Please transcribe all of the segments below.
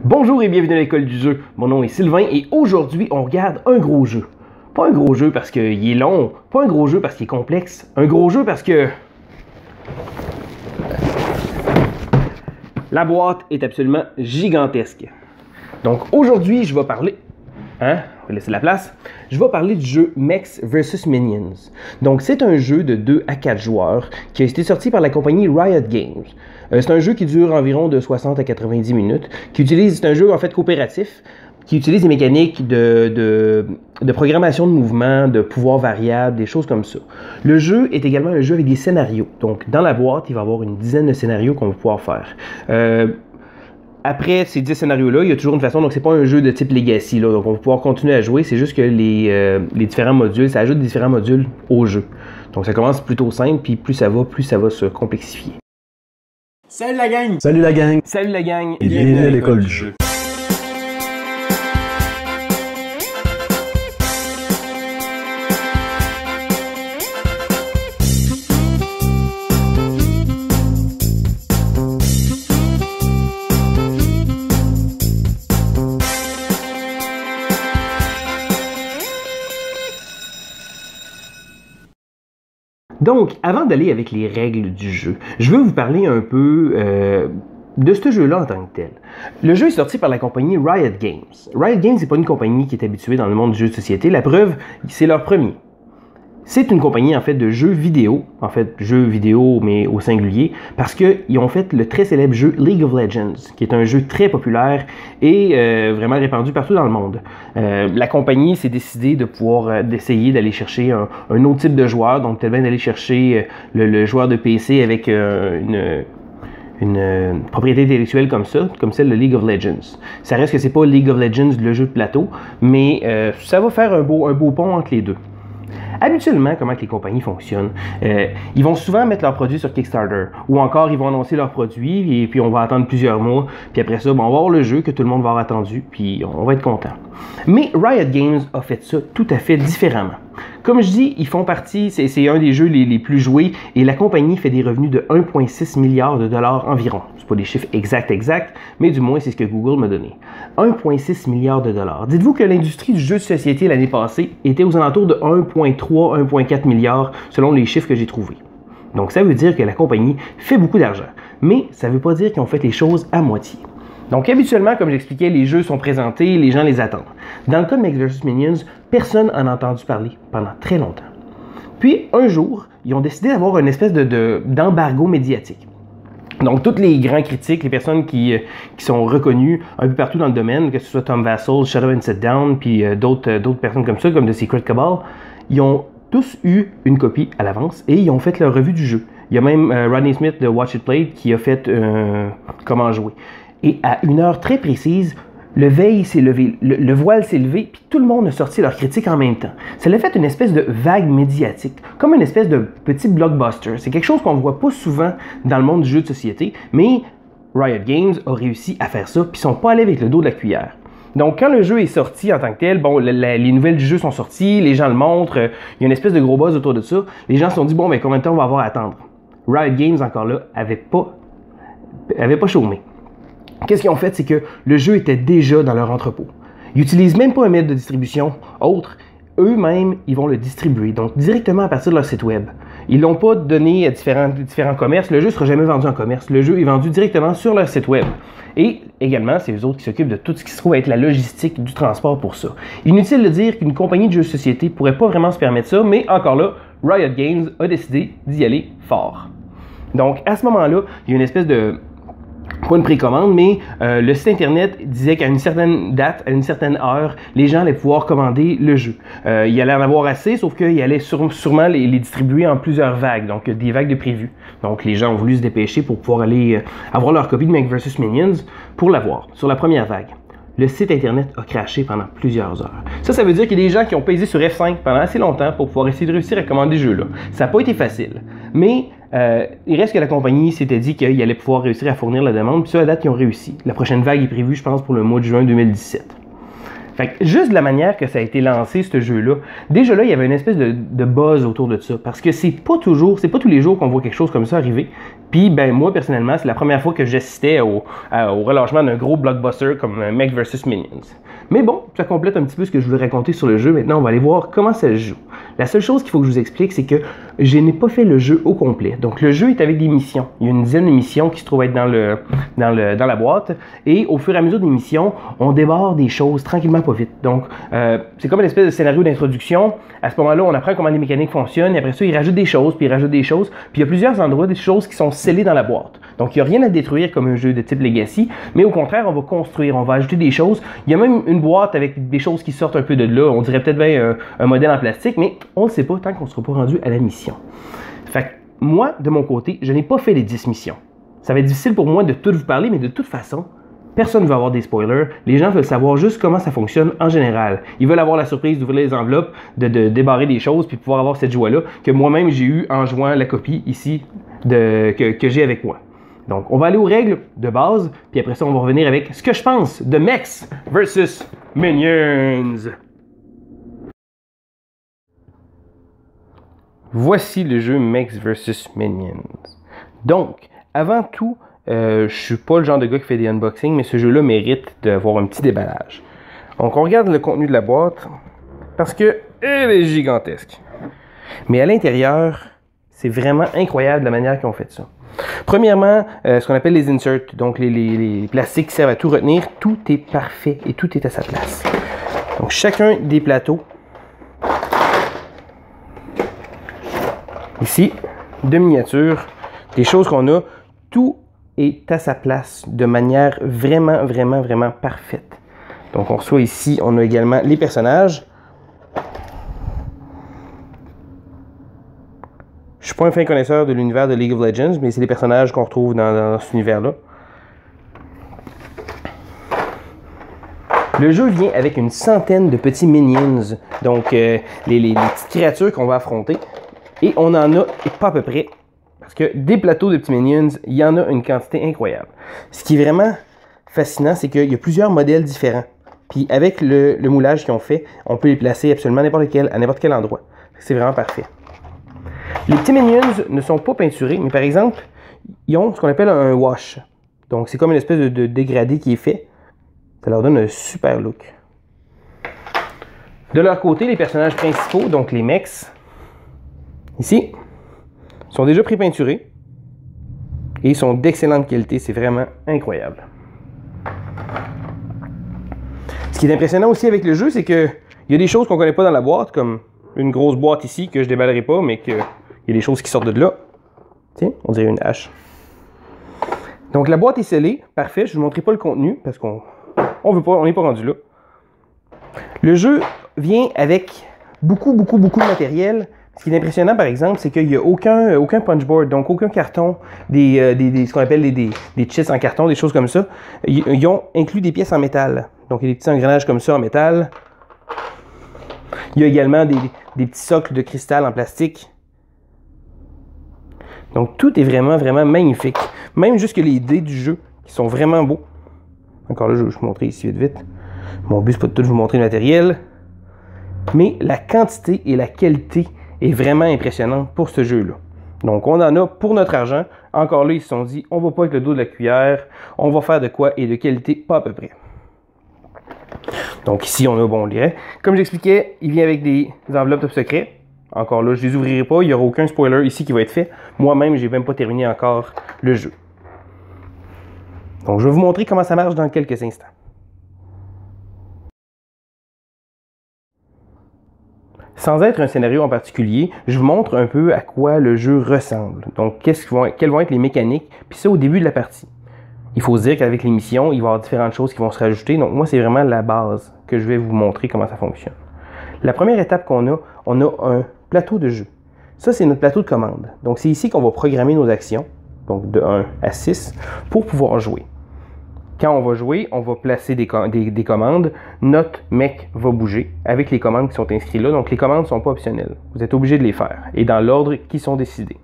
Bonjour et bienvenue à l'école du jeu. Mon nom est Sylvain et aujourd'hui on regarde un gros jeu. Pas un gros jeu parce qu'il est long, pas un gros jeu parce qu'il est complexe, un gros jeu parce que la boîte est absolument gigantesque. Donc aujourd'hui je vais parler... on va laisser la place. Je vais parler du jeu Mechs vs Minions. Donc c'est un jeu de 2 à 4 joueurs qui a été sorti par la compagnie Riot Games. C'est un jeu qui dure environ de 60 à 90 minutes, c'est un jeu en fait coopératif, qui utilise des mécaniques de programmation de mouvement, de pouvoirs variables, des choses comme ça. Le jeu est également un jeu avec des scénarios. Donc dans la boîte, il va y avoir une dizaine de scénarios qu'on va pouvoir faire. Après ces 10 scénarios-là, il y a toujours une façon, donc c'est pas un jeu de type Legacy, là, donc on va pouvoir continuer à jouer, c'est juste que les différents modules, ça ajoute des différents modules au jeu. Donc ça commence plutôt simple, puis plus ça va se complexifier. Salut la gang! Salut la gang! Salut la gang! Et bienvenue à l'école du jeu. Donc, avant d'aller avec les règles du jeu, je veux vous parler un peu de ce jeu-là en tant que tel. Le jeu est sorti par la compagnie Riot Games. Riot Games, c'est pas une compagnie qui est habituée dans le monde du jeu de société. La preuve, c'est leur premier. C'est une compagnie en fait de jeux vidéo, mais au singulier, parce qu'ils ont fait le très célèbre jeu League of Legends, qui est un jeu très populaire et vraiment répandu partout dans le monde. La compagnie s'est décidée de pouvoir d'essayer d'aller chercher un autre type de joueur, donc peut-être bien d'aller chercher le joueur de PC avec une propriété intellectuelle comme celle de League of Legends. Ça reste que c'est pas League of Legends, le jeu de plateau, mais ça va faire un beau pont entre les deux. Habituellement, comment les compagnies fonctionnent, ils vont souvent mettre leurs produits sur Kickstarter, ou encore ils vont annoncer leurs produits, et puis on va attendre plusieurs mois, puis après ça, on va avoir le jeu que tout le monde va avoir attendu, puis on va être content. Mais Riot Games a fait ça tout à fait différemment. Comme je dis, ils font partie, c'est un des jeux les plus joués, et la compagnie fait des revenus de 1,6 milliard de dollars environ. C'est pas des chiffres exacts, mais du moins c'est ce que Google m'a donné. 1,6 milliard de dollars. Dites-vous que l'industrie du jeu de société l'année passée était aux alentours de 1,3, 1,4 milliard selon les chiffres que j'ai trouvés. Donc ça veut dire que la compagnie fait beaucoup d'argent, mais ça ne veut pas dire qu'ils ont fait les choses à moitié. Donc habituellement, comme j'expliquais, les jeux sont présentés, les gens les attendent. Dans le cas de Mechs vs Minions, personne n'en a entendu parler pendant très longtemps. Puis un jour, ils ont décidé d'avoir une espèce d'embargo médiatique. Donc, tous les grands critiques, les personnes qui sont reconnues un peu partout dans le domaine, que ce soit Tom Vasel, Shadow and Sit Down, puis d'autres personnes comme ça, comme The Secret Cabal, ils ont tous eu une copie à l'avance et ils ont fait leur revue du jeu. Il y a même Rodney Smith de Watch It Played qui a fait comment jouer. Et à une heure très précise, le voile s'est levé, puis tout le monde a sorti leur critique en même temps. Ça l'a fait une espèce de vague médiatique, comme une espèce de petit blockbuster. C'est quelque chose qu'on ne voit pas souvent dans le monde du jeu de société, mais Riot Games a réussi à faire ça, puis ils ne sont pas allés avec le dos de la cuillère. Donc, quand le jeu est sorti en tant que tel, bon, les nouvelles du jeu sont sorties, les gens le montrent, il y a une espèce de gros buzz autour de ça. Les gens se sont dit, bon, mais combien de temps on va avoir à attendre? Riot Games, encore là, avait pas chômé. Qu'est-ce qu'ils ont fait, c'est que le jeu était déjà dans leur entrepôt. Ils n'utilisent même pas un mode de distribution autre. Eux-mêmes, ils vont le distribuer, donc directement à partir de leur site web. Ils ne l'ont pas donné à différents commerces. Le jeu ne sera jamais vendu en commerce. Le jeu est vendu directement sur leur site web. Et également, c'est eux autres qui s'occupent de tout ce qui se trouve à être la logistique du transport pour ça. Inutile de dire qu'une compagnie de jeux de société ne pourrait pas vraiment se permettre ça, mais encore là, Riot Games a décidé d'y aller fort. Donc, à ce moment-là, il y a une espèce de... pas une précommande, mais le site internet disait qu'à une certaine date, à une certaine heure, les gens allaient pouvoir commander le jeu. Il allait en avoir assez, sauf qu'il allait sûrement les distribuer en plusieurs vagues, donc des vagues de prévues. Donc les gens ont voulu se dépêcher pour pouvoir aller avoir leur copie de Mechs vs Minions pour l'avoir sur la première vague. Le site internet a crashé pendant plusieurs heures. Ça veut dire qu'il y a des gens qui ont pesé sur F5 pendant assez longtemps pour pouvoir essayer de réussir à commander ce jeu-là. Ça n'a pas été facile, mais il reste que la compagnie s'était dit qu'il allait pouvoir réussir à fournir la demande, puis ça, à la date, ils ont réussi. La prochaine vague est prévue, je pense, pour le mois de juin 2017. Fait que juste de la manière que ça a été lancé, ce jeu-là, déjà là, il y avait une espèce de buzz autour de ça, parce que c'est pas tous les jours qu'on voit quelque chose comme ça arriver, Puis, ben, moi, personnellement, c'est la première fois que j'assistais au relâchement d'un gros blockbuster comme Mech vs. Minions. Mais bon, ça complète un petit peu ce que je voulais raconter sur le jeu. Maintenant, on va aller voir comment ça se joue. La seule chose qu'il faut que je vous explique, c'est que je n'ai pas fait le jeu au complet. Donc, le jeu est avec des missions. Il y a une dizaine de missions qui se trouvent être dans la boîte. Et au fur et à mesure des missions, on débarre des choses tranquillement pas vite. Donc, c'est comme une espèce de scénario d'introduction. À ce moment-là, on apprend comment les mécaniques fonctionnent. Et après ça, il rajoute des choses, puis il rajoute des choses. Puis il y a plusieurs endroits, des choses qui sont scellées dans la boîte. Donc, il n'y a rien à détruire comme un jeu de type Legacy. Mais au contraire, on va construire, on va ajouter des choses. Il y a même une boîte avec des choses qui sortent un peu de là. On dirait peut-être bien un modèle en plastique, mais on ne le sait pas tant qu'on ne sera pas rendu à la mission. Fait que moi, de mon côté, je n'ai pas fait les 10 missions. Ça va être difficile pour moi de tout vous parler, mais de toute façon, personne ne veut avoir des spoilers. Les gens veulent savoir juste comment ça fonctionne en général. Ils veulent avoir la surprise d'ouvrir les enveloppes, de débarrer des choses, puis pouvoir avoir cette joie-là que moi-même j'ai eu en jouant la copie ici que j'ai avec moi. Donc, on va aller aux règles de base, puis après ça, on va revenir avec ce que je pense de Mechs vs. Minions. Voici le jeu Mechs vs. Minions. Donc, avant tout, je suis pas le genre de gars qui fait des unboxings, mais ce jeu-là mérite d'avoir un petit déballage. Donc, on regarde le contenu de la boîte, parce que elle est gigantesque. Mais à l'intérieur, c'est vraiment incroyable la manière qu'ils ont fait ça. Premièrement, ce qu'on appelle les inserts, donc les plastiques qui servent à tout retenir, tout est parfait et tout est à sa place. Donc chacun des plateaux, ici, de miniature, des choses qu'on a, tout est à sa place de manière vraiment, vraiment, vraiment parfaite. Donc on reçoit ici, on a également les personnages. Je suis pas un fin connaisseur de l'univers de League of Legends, mais c'est les personnages qu'on retrouve dans cet univers-là. Le jeu vient avec une centaine de petits minions, donc les petites créatures qu'on va affronter. Et on en a pas à peu près, parce que des plateaux de petits minions, il y en a une quantité incroyable. Ce qui est vraiment fascinant, c'est qu'il y a plusieurs modèles différents. Puis avec le moulage qu'ils ont fait, on peut les placer absolument à n'importe quel endroit. C'est vraiment parfait. Les petits minions ne sont pas peinturés, mais par exemple, ils ont ce qu'on appelle un wash. Donc c'est comme une espèce de dégradé qui est fait. Ça leur donne un super look. De leur côté, les personnages principaux, donc les mechs, ici, sont déjà pré-peinturés et ils sont d'excellente qualité. C'est vraiment incroyable. Ce qui est impressionnant aussi avec le jeu, c'est qu'il y a des choses qu'on ne connaît pas dans la boîte, comme une grosse boîte ici que je ne déballerai pas, mais qu'il y a des choses qui sortent de là. Tiens, on dirait une hache. Donc la boîte est scellée, parfait. Je ne vous montrerai pas le contenu parce qu'on n'est pas rendu là. Le jeu vient avec beaucoup de matériel. Ce qui est impressionnant, par exemple, c'est qu'il n'y a aucun punchboard, donc aucun carton, ce qu'on appelle des cheats en carton, des choses comme ça. Ils ont inclus des pièces en métal. Donc, il y a des petits engrenages comme ça en métal. Il y a également des petits socles de cristal en plastique. Donc, tout est vraiment, vraiment magnifique. Même jusque les dés du jeu, qui sont vraiment beaux. Encore là, je vais vous montrer ici vite. Mon but, c'est pas de tout vous montrer le matériel. Mais la quantité et la qualité est vraiment impressionnante pour ce jeu-là. Donc, on en a pour notre argent. Encore là, ils se sont dit, on va pas avec le dos de la cuillère. On va faire de quoi et de qualité, pas à peu près. Donc ici, on a, bon, on dirait. Comme j'expliquais, il vient avec des enveloppes top secret. Encore là, je ne les ouvrirai pas. Il n'y aura aucun spoiler ici qui va être fait. Moi-même, je n'ai même pas terminé encore le jeu. Donc, je vais vous montrer comment ça marche dans quelques instants. Sans être un scénario en particulier, je vous montre un peu à quoi le jeu ressemble. Donc, quelles vont être les mécaniques. Puis ça, au début de la partie. Il faut se dire qu'avec les missions, il va y avoir différentes choses qui vont se rajouter. Donc moi, c'est vraiment la base que je vais vous montrer comment ça fonctionne. La première étape qu'on a, on a un plateau de jeu. Ça, c'est notre plateau de commande. Donc c'est ici qu'on va programmer nos actions, donc de 1 à 6, pour pouvoir jouer. Quand on va jouer, on va placer des commandes. Notre mech va bouger avec les commandes qui sont inscrites là. Donc les commandes ne sont pas optionnelles. Vous êtes obligé de les faire et dans l'ordre qui sont décidés.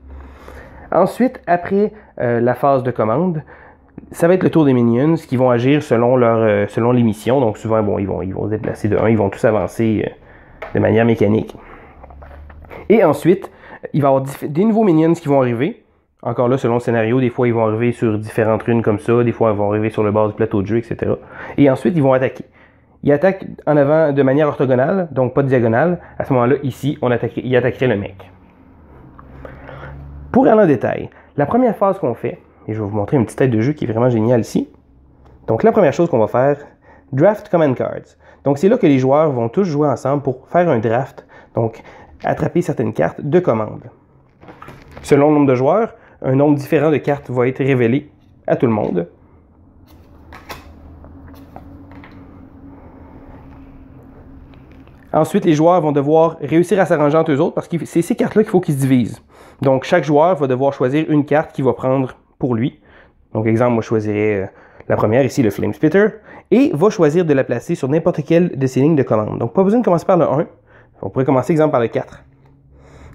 Ensuite, après la phase de commande, ça va être le tour des minions qui vont agir selon les missions. Donc souvent, bon, ils vont se déplacer de 1, ils vont tous avancer de manière mécanique. Et ensuite, il va y avoir des nouveaux minions qui vont arriver Encore là, selon le scénario, des fois ils vont arriver sur différentes runes comme ça, des fois ils vont arriver sur le bas du plateau de jeu, etc. Et ensuite, ils vont attaquer. Ils attaquent en avant de manière orthogonale, donc pas diagonale. À ce moment-là, ici, il attaquerait le mec. Pour aller en détail, la première phase qu'on fait, et je vais vous montrer une petite tête de jeu qui est vraiment géniale ici. Donc la première chose qu'on va faire, Draft Command Cards. Donc c'est là que les joueurs vont tous jouer ensemble pour faire un draft, donc attraper certaines cartes de commande. Selon le nombre de joueurs, un nombre différent de cartes va être révélé à tout le monde. Ensuite, les joueurs vont devoir réussir à s'arranger entre eux autres parce que c'est ces cartes-là qu'il faut qu'ils se divisent. Donc, chaque joueur va devoir choisir une carte qu'il va prendre pour lui. Donc, exemple, moi, je choisirais la première ici, le Flame Splitter, et va choisir de la placer sur n'importe quelle de ces lignes de commande. Donc, pas besoin de commencer par le 1. On pourrait commencer, exemple, par le 4.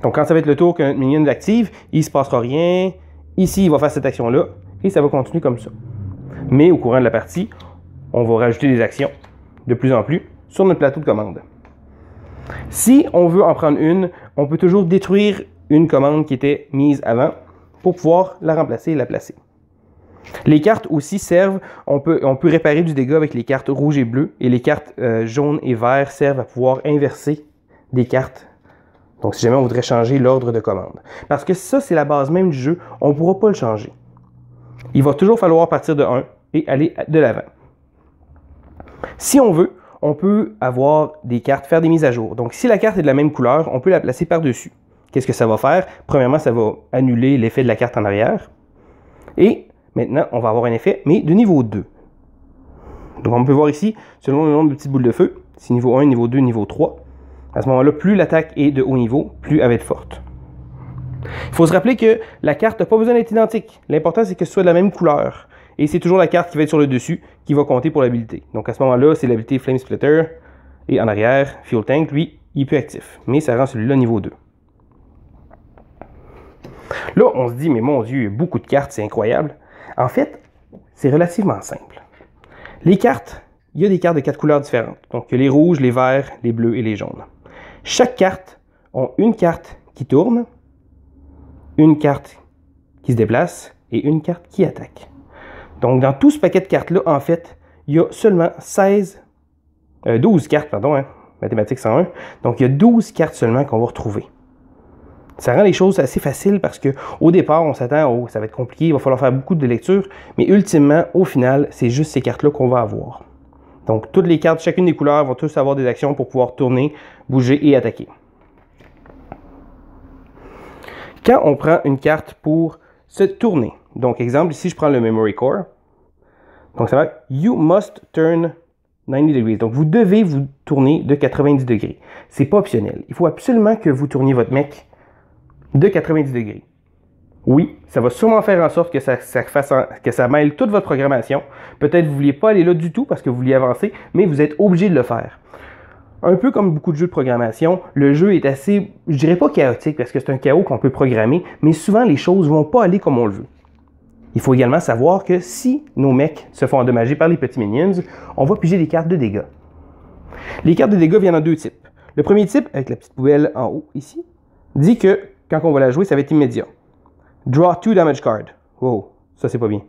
Donc, quand ça va être le tour que notre minion l'active, il ne se passera rien. Ici, il va faire cette action-là, et ça va continuer comme ça. Mais au courant de la partie, on va rajouter des actions de plus en plus sur notre plateau de commande. Si on veut en prendre une, on peut toujours détruire une commande qui était mise avant pour pouvoir la remplacer et la placer. Les cartes aussi servent, on peut réparer du dégât avec les cartes rouges et bleues, et les cartes jaunes et verts servent à pouvoir inverser des cartes. Donc, si jamais on voudrait changer l'ordre de commande. Parce que ça, c'est la base même du jeu. On ne pourra pas le changer. Il va toujours falloir partir de 1 et aller de l'avant. Si on veut, on peut avoir des cartes, faire des mises à jour. Donc, si la carte est de la même couleur, on peut la placer par-dessus. Qu'est-ce que ça va faire? Premièrement, ça va annuler l'effet de la carte en arrière. Et maintenant, on va avoir un effet, mais de niveau 2. Donc, on peut voir ici, selon le nombre de petites boules de feu, c'est niveau 1, niveau 2, niveau 3. À ce moment-là, plus l'attaque est de haut niveau, plus elle va être forte. Il faut se rappeler que la carte n'a pas besoin d'être identique. L'important, c'est que ce soit de la même couleur. Et c'est toujours la carte qui va être sur le dessus qui va compter pour l'habilité. Donc à ce moment-là, c'est l'habilité Flame Splitter. Et en arrière, Fuel Tank, lui, il est plus actif. Mais ça rend celui-là niveau 2. Là, on se dit, mais mon Dieu, il y a beaucoup de cartes, c'est incroyable. En fait, c'est relativement simple. Les cartes, il y a des cartes de 4 couleurs différentes. Donc il y a les rouges, les verts, les bleus et les jaunes. Chaque carte a une carte qui tourne, une carte qui se déplace et une carte qui attaque. Donc, dans tout ce paquet de cartes-là, en fait, il y a seulement 12 cartes, pardon, mathématiques 101. Donc, il y a 12 cartes seulement qu'on va retrouver. Ça rend les choses assez faciles parce qu'au départ, on s'attend, oh, ça va être compliqué, il va falloir faire beaucoup de lecture. Mais ultimement, au final, c'est juste ces cartes-là qu'on va avoir. Donc, toutes les cartes, chacune des couleurs vont tous avoir des actions pour pouvoir tourner, bouger et attaquer. Quand on prend une carte pour se tourner, donc exemple, ici je prends le Memory Core, donc ça va être « You must turn 90 degrees ». Donc vous devez vous tourner de 90 degrés. C'est pas optionnel. Il faut absolument que vous tourniez votre mec de 90 degrés. Oui, ça va sûrement faire en sorte que ça mêle toute votre programmation. Peut-être que vous ne vouliez pas aller là du tout parce que vous vouliez avancer, mais vous êtes obligé de le faire. Un peu comme beaucoup de jeux de programmation, le jeu est assez, je dirais pas chaotique parce que c'est un chaos qu'on peut programmer, mais souvent les choses ne vont pas aller comme on le veut. Il faut également savoir que si nos mecs se font endommager par les petits minions, on va piger des cartes de dégâts. Les cartes de dégâts viennent en deux types. Le premier type, avec la petite poubelle en haut ici, dit que quand on va la jouer, ça va être immédiat. Draw 2 damage cards. Wow, ça c'est pas bien.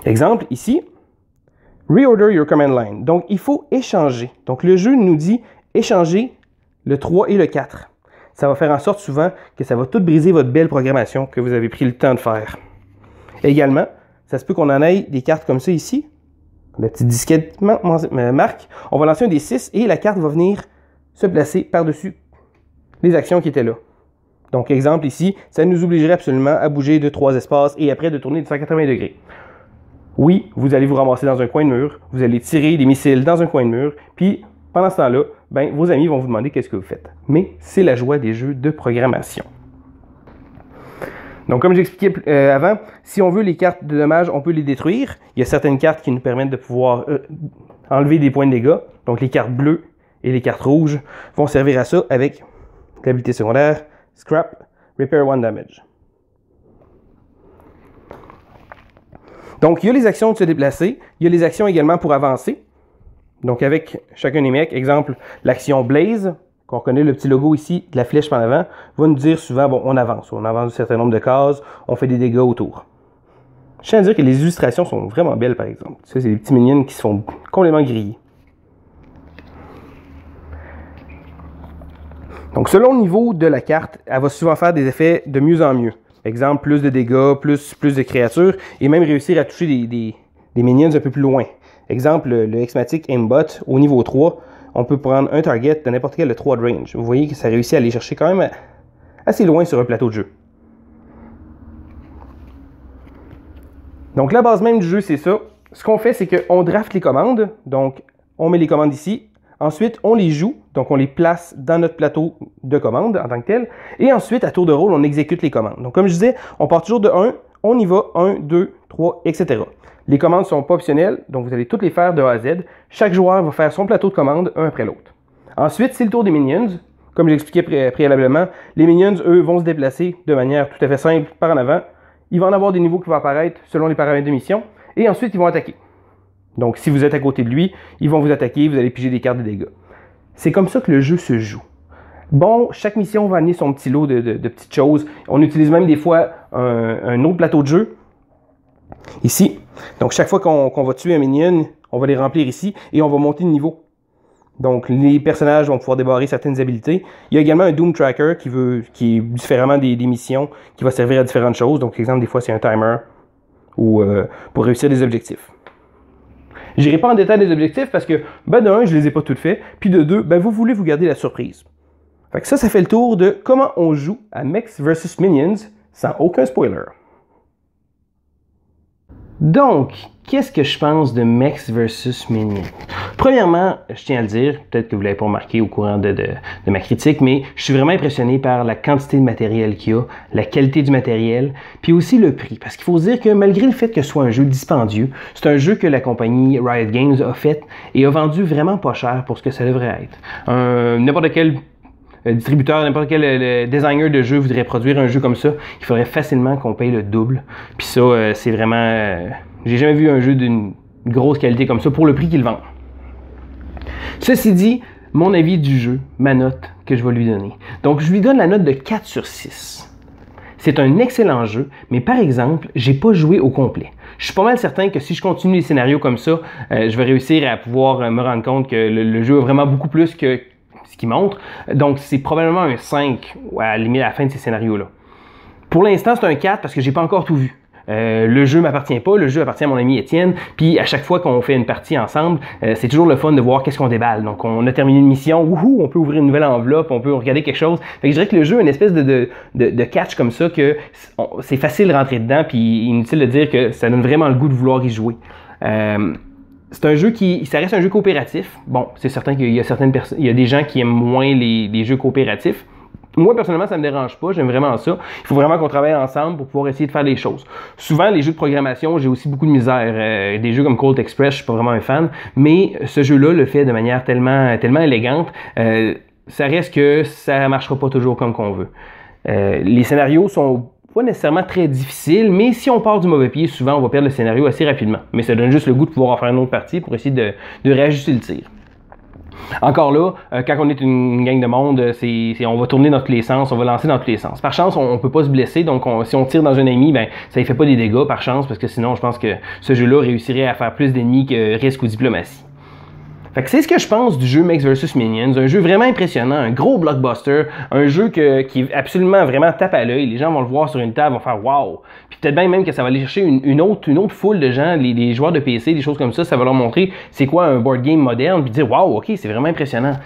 Exemple, ici, reorder your command line. Donc, il faut échanger. Donc, le jeu nous dit échanger le 3 et le 4. Ça va faire en sorte souvent que ça va tout briser votre belle programmation que vous avez pris le temps de faire. Également, ça se peut qu'on en ait des cartes comme ça ici. La petite disquette marque. On va lancer un des 6 et la carte va venir se placer par-dessus les actions qui étaient là. Donc, exemple ici, ça nous obligerait absolument à bouger de 3 espaces et après de tourner de 180 degrés. Oui, vous allez vous ramasser dans un coin de mur, vous allez tirer des missiles dans un coin de mur, puis pendant ce temps-là, ben, vos amis vont vous demander qu'est-ce que vous faites. Mais c'est la joie des jeux de programmation. Donc, comme j'expliquais avant, si on veut les cartes de dommages, on peut les détruire. Il y a certaines cartes qui nous permettent de pouvoir enlever des points de dégâts. Donc, les cartes bleues et les cartes rouges vont servir à ça avec l'habilité secondaire Scrap, Repair 1 Damage. Donc, il y a les actions de se déplacer. Il y a les actions également pour avancer. Donc, avec chacun des mecs, exemple, l'action Blaze qu'on reconnaît le petit logo ici de la flèche en avant, va nous dire souvent, bon, on avance un certain nombre de cases, on fait des dégâts autour. Je tiens à dire que les illustrations sont vraiment belles, par exemple. Ça, c'est des petits minions qui se font complètement griller. Donc, selon le niveau de la carte, elle va souvent faire des effets de mieux en mieux. Exemple, plus de dégâts, plus de créatures, et même réussir à toucher des minions un peu plus loin. Exemple, le X-Matic Aimbot, au niveau 3, on peut prendre un target de n'importe quel de 3 de range. Vous voyez que ça réussit à aller chercher quand même assez loin sur un plateau de jeu. Donc, la base même du jeu, c'est ça. Ce qu'on fait, c'est qu'on draft les commandes. Donc, on met les commandes ici. Ensuite, on les joue. Donc, on les place dans notre plateau de commandes en tant que tel. Et ensuite, à tour de rôle, on exécute les commandes. Donc, comme je disais, on part toujours de 1. On y va. 1, 2, 3, etc. Les commandes ne sont pas optionnelles. Donc, vous allez toutes les faire de A à Z. Chaque joueur va faire son plateau de commandes un après l'autre. Ensuite, c'est le tour des minions. Comme j'expliquais préalablement, les minions, eux, vont se déplacer de manière tout à fait simple par en avant. Il va en avoir des niveaux qui vont apparaître selon les paramètres de mission. Et ensuite, ils vont attaquer. Donc, si vous êtes à côté de lui, ils vont vous attaquer, vous allez piger des cartes de dégâts. C'est comme ça que le jeu se joue. Bon, chaque mission va amener son petit lot de petites choses. On utilise même des fois un autre plateau de jeu. Ici. Donc, chaque fois qu'on va tuer un minion, on va les remplir ici et on va monter de niveau. Donc, les personnages vont pouvoir débarrer certaines habilités. Il y a également un Doom Tracker qui est différemment des missions, qui va servir à différentes choses. Donc, exemple, des fois, c'est un timer ou pour réussir des objectifs. Je n'irai pas en détail des objectifs parce que, ben, de 1, je ne les ai pas toutes faits. Puis de 2, ben, vous voulez vous garder la surprise. Fait que ça fait le tour de comment on joue à Mechs vs Minions sans aucun spoiler. Donc, qu'est-ce que je pense de Mechs vs Minions? Premièrement, je tiens à le dire, peut-être que vous ne l'avez pas remarqué au courant de ma critique, mais je suis vraiment impressionné par la quantité de matériel qu'il y a, la qualité du matériel, puis aussi le prix. Parce qu'il faut se dire que malgré le fait que ce soit un jeu dispendieux, c'est un jeu que la compagnie Riot Games a fait et a vendu vraiment pas cher pour ce que ça devrait être. N'importe quel distributeur, n'importe quel designer de jeu voudrait produire un jeu comme ça, il faudrait facilement qu'on paye le double. Puis ça, c'est vraiment... j'ai jamais vu un jeu d'une grosse qualité comme ça pour le prix qu'ils vendent. Ceci dit, mon avis du jeu, ma note que je vais lui donner. Donc, je lui donne la note de 4 sur 6. C'est un excellent jeu, mais par exemple, j'ai pas joué au complet. Je suis pas mal certain que si je continue les scénarios comme ça, je vais réussir à pouvoir me rendre compte que le jeu a vraiment beaucoup plus que ce qu'il montre. Donc, c'est probablement un 5 à la fin de ces scénarios-là. Pour l'instant, c'est un 4 parce que j'ai pas encore tout vu. Le jeu m'appartient pas, le jeu appartient à mon ami Étienne, puis à chaque fois qu'on fait une partie ensemble, c'est toujours le fun de voir qu'est-ce qu'on déballe. Donc on a terminé une mission, wouhou, on peut ouvrir une nouvelle enveloppe, on peut regarder quelque chose. Fait que je dirais que le jeu a une espèce de catch comme ça, que c'est facile de rentrer dedans, puis inutile de dire que ça donne vraiment le goût de vouloir y jouer. C'est un jeu ça reste un jeu coopératif. Bon, c'est certain qu'il y a il y a des gens qui aiment moins les jeux coopératifs. Moi, personnellement, ça ne me dérange pas. J'aime vraiment ça. Il faut vraiment qu'on travaille ensemble pour pouvoir essayer de faire les choses. Souvent, les jeux de programmation, j'ai aussi beaucoup de misère. Des jeux comme Colt Express, je suis pas vraiment un fan. Mais ce jeu-là le fait de manière tellement élégante. Ça reste que ça ne marchera pas toujours comme qu'on veut. Les scénarios sont pas nécessairement très difficiles, mais si on part du mauvais pied, souvent, on va perdre le scénario assez rapidement. Mais ça donne juste le goût de pouvoir en faire une autre partie pour essayer de réajuster le tir. Encore là, quand on est une gang de monde, on va tourner dans tous les sens, on va lancer dans tous les sens. Par chance, on ne peut pas se blesser, donc si on tire dans un ennemi, ben, ça ne fait pas des dégâts par chance, parce que sinon, je pense que ce jeu-là réussirait à faire plus d'ennemis que risque ou diplomatie. Fait que c'est ce que je pense du jeu Mechs vs Minions, un jeu vraiment impressionnant, un gros blockbuster, un jeu qui est absolument vraiment tape à l'œil. Les gens vont le voir sur une table, vont faire wow. Puis peut-être bien même que ça va aller chercher une autre foule de gens, les joueurs de PC, des choses comme ça va leur montrer c'est quoi un board game moderne, puis dire wow, ok, c'est vraiment impressionnant.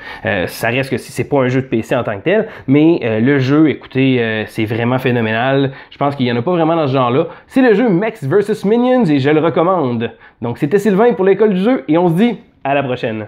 Ça reste que c'est pas un jeu de PC en tant que tel, mais le jeu, écoutez, c'est vraiment phénoménal. Je pense qu'il y en a pas vraiment dans ce genre-là. C'est le jeu Mechs vs Minions et je le recommande. Donc c'était Sylvain pour l'école du jeu et on se dit à la prochaine.